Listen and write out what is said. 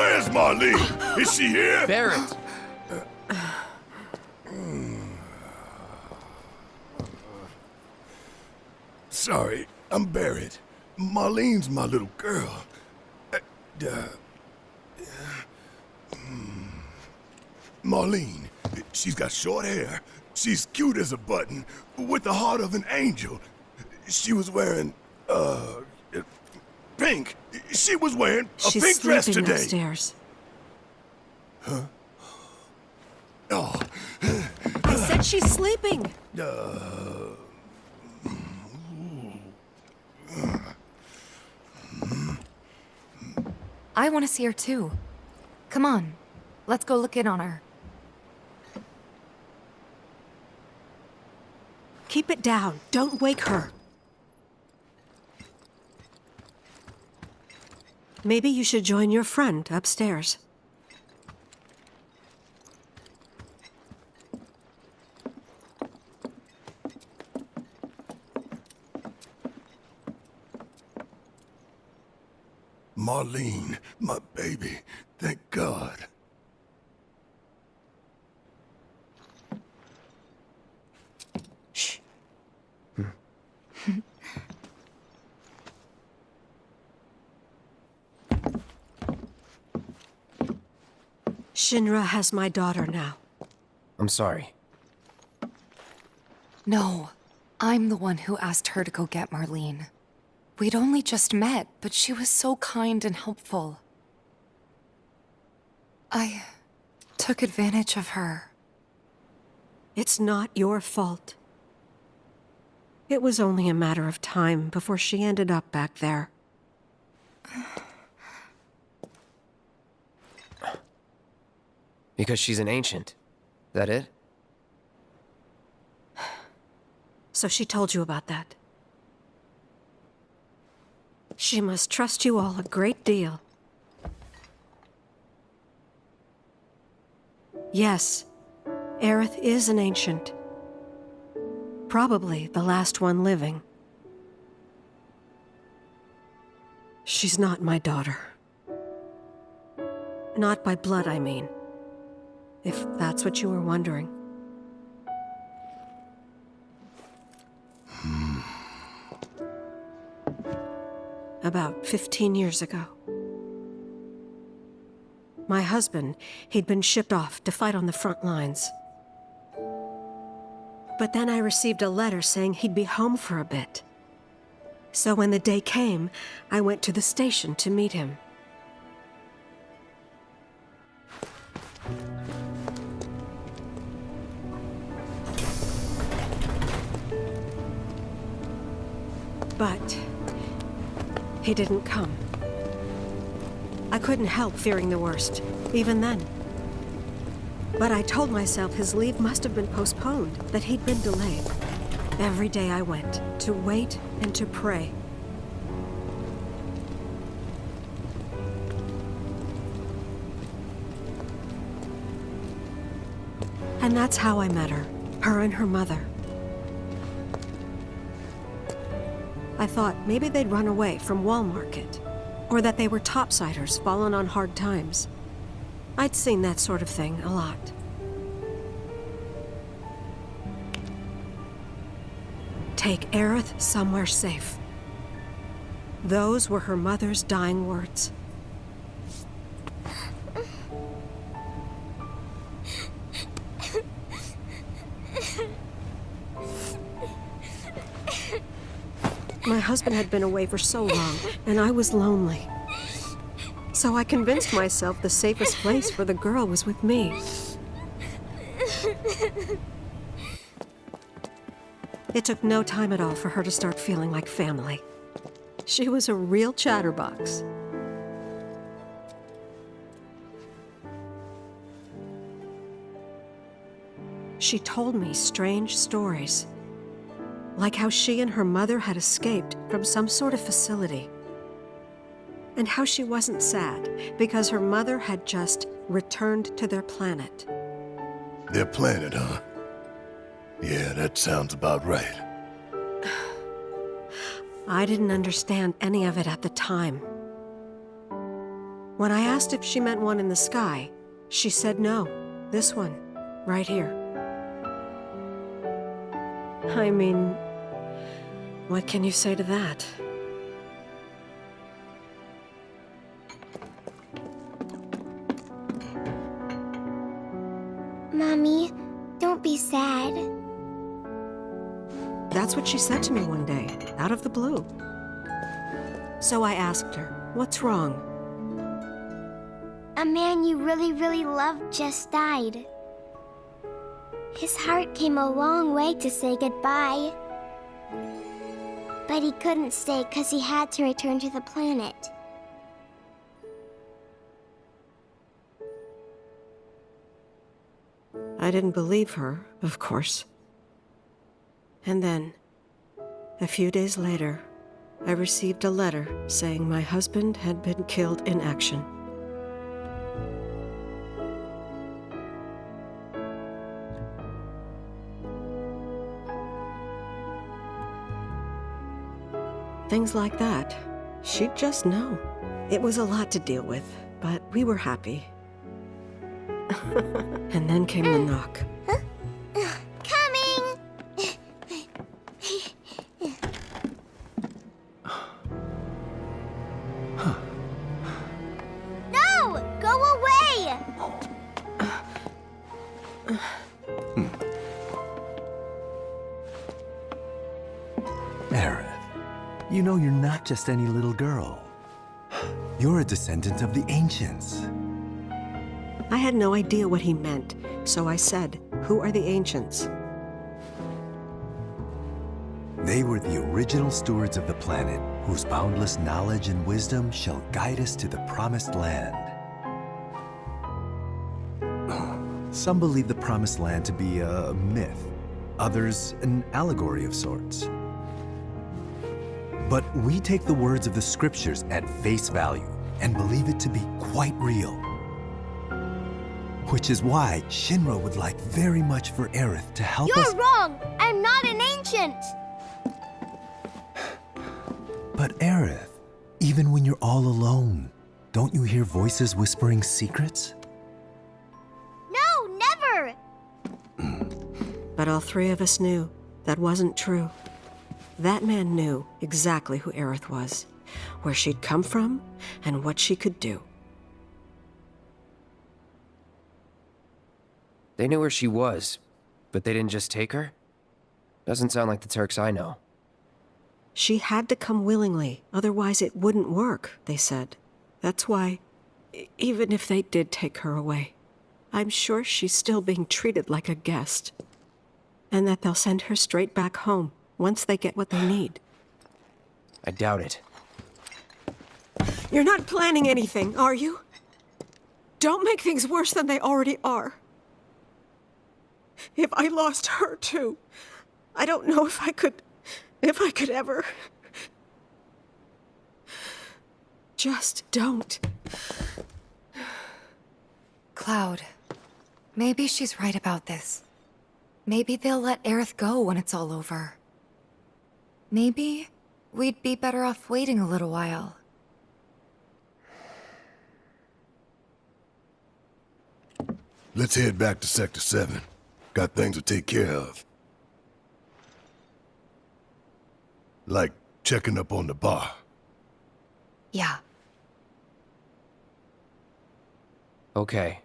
Where's Marlene? Is she here? Barrett! Sorry, I'm Barrett. Marlene's my little girl. Marlene, she's got short hair. She's cute as a button, with the heart of an angel. She was wearing, pink. She was wearing a pink dress today. She's sleeping upstairs. Huh? Oh. I said she's sleeping. I want to see her too. Come on, let's go look in on her. Keep it down. Don't wake her. Maybe you should join your friend upstairs. Marlene, my baby. Thank God. Shh. Shinra has my daughter now. I'm sorry. No, I'm the one who asked her to go get Marlene. We'd only just met, but she was so kind and helpful. I took advantage of her. It's not your fault. It was only a matter of time before she ended up back there. Because she's an ancient. That it? So she told you about that. She must trust you all a great deal. Yes, Aerith is an ancient. Probably the last one living. She's not my daughter. Not by blood, I mean. If that's what you were wondering. About 15 years ago. My husband, he'd been shipped off to fight on the front lines. But then I received a letter saying he'd be home for a bit. So when the day came, I went to the station to meet him. But he didn't come. I couldn't help fearing the worst, even then. But I told myself his leave must have been postponed, that he'd been delayed. Every day I went, to wait and to pray. And that's how I met her and her mother. I thought maybe they'd run away from Wall Market, or that they were topsiders fallen on hard times. I'd seen that sort of thing a lot. Take Aerith somewhere safe. Those were her mother's dying words. My husband had been away for so long, and I was lonely. So I convinced myself the safest place for the girl was with me. It took no time at all for her to start feeling like family. She was a real chatterbox. She told me strange stories. Like how she and her mother had escaped from some sort of facility. And how she wasn't sad because her mother had just returned to their planet. Their planet, huh? Yeah, that sounds about right. I didn't understand any of it at the time. When I asked if she meant one in the sky, she said no. This one, right here. I mean, what can you say to that? Mommy, don't be sad. That's what she said to me one day, out of the blue. So I asked her, what's wrong? A man you really, really loved just died. His heart came a long way to say goodbye. But he couldn't stay because he had to return to the planet. I didn't believe her, of course. And then, a few days later, I received a letter saying my husband had been killed in action. Things like that, she'd just know. It was a lot to deal with, but we were happy. And then came the knock. Coming! No! Go away! Aerith, you know you're not just any little girl. You're a descendant of the ancients. I had no idea what he meant, so I said, "Who are the ancients?" They were the original stewards of the planet, whose boundless knowledge and wisdom shall guide us to the promised land. Some believe the promised land to be a myth, others an allegory of sorts. But we take the words of the scriptures at face value and believe it to be quite real. Which is why Shinra would like very much for Aerith to help us— You're wrong! I'm not an ancient! But Aerith, even when you're all alone, don't you hear voices whispering secrets? No, never! But all three of us knew that wasn't true. That man knew exactly who Aerith was, where she'd come from, and what she could do. They knew where she was, but they didn't just take her? Doesn't sound like the Turks I know. She had to come willingly, otherwise it wouldn't work, they said. That's why, even if they did take her away, I'm sure she's still being treated like a guest. And that they'll send her straight back home once they get what they need. I doubt it. You're not planning anything, are you? Don't make things worse than they already are. If I lost her too, I don't know if I could ever. Just don't. Cloud, maybe she's right about this. Maybe they'll let Aerith go when it's all over. Maybe we'd be better off waiting a little while. Let's head back to Sector 7. Got things to take care of. Like checking up on the bar. Yeah. Okay.